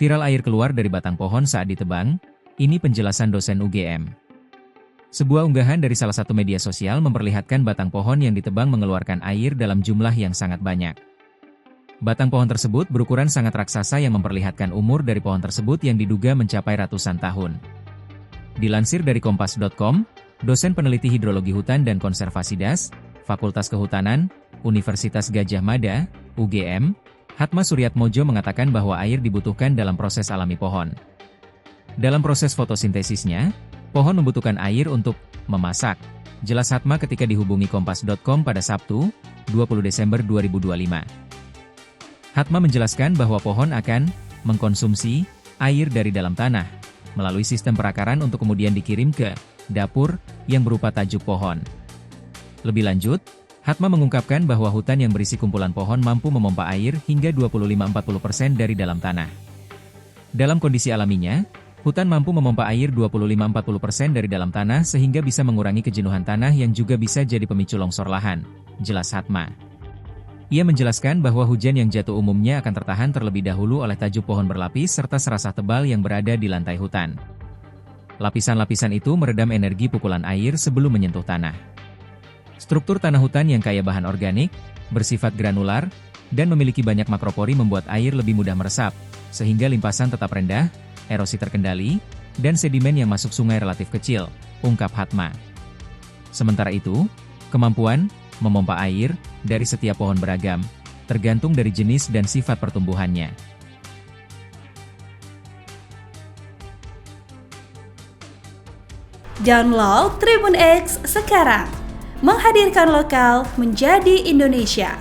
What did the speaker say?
Viral air keluar dari batang pohon saat ditebang, ini penjelasan dosen UGM. Sebuah unggahan dari salah satu media sosial memperlihatkan batang pohon yang ditebang mengeluarkan air dalam jumlah yang sangat banyak. Batang pohon tersebut berukuran sangat raksasa yang memperlihatkan umur dari pohon tersebut yang diduga mencapai ratusan tahun. Dilansir dari kompas.com, dosen peneliti hidrologi hutan dan konservasi DAS, Fakultas Kehutanan, Universitas Gadjah Mada, UGM, Hatma Suryatmojo mengatakan bahwa air dibutuhkan dalam proses alami pohon. Dalam proses fotosintesisnya, pohon membutuhkan air untuk memasak. Jelas Hatma ketika dihubungi kompas.com pada Sabtu, 20 Desember 2025. Hatma menjelaskan bahwa pohon akan mengkonsumsi air dari dalam tanah melalui sistem perakaran untuk kemudian dikirim ke dapur yang berupa tajuk pohon. Lebih lanjut, Hatma mengungkapkan bahwa hutan yang berisi kumpulan pohon mampu memompa air hingga 25-40% dari dalam tanah. Dalam kondisi alaminya, hutan mampu memompa air 25-40% dari dalam tanah sehingga bisa mengurangi kejenuhan tanah yang juga bisa jadi pemicu longsor lahan, jelas Hatma. Ia menjelaskan bahwa hujan yang jatuh umumnya akan tertahan terlebih dahulu oleh tajuk pohon berlapis serta serasah tebal yang berada di lantai hutan. Lapisan-lapisan itu meredam energi pukulan air sebelum menyentuh tanah. Struktur tanah hutan yang kaya bahan organik, bersifat granular, dan memiliki banyak makropori membuat air lebih mudah meresap, sehingga limpasan tetap rendah, erosi terkendali, dan sedimen yang masuk sungai relatif kecil, ungkap Hatma. Sementara itu, kemampuan memompa air dari setiap pohon beragam, tergantung dari jenis dan sifat pertumbuhannya. Download Tribun X sekarang, menghadirkan lokal menjadi Indonesia.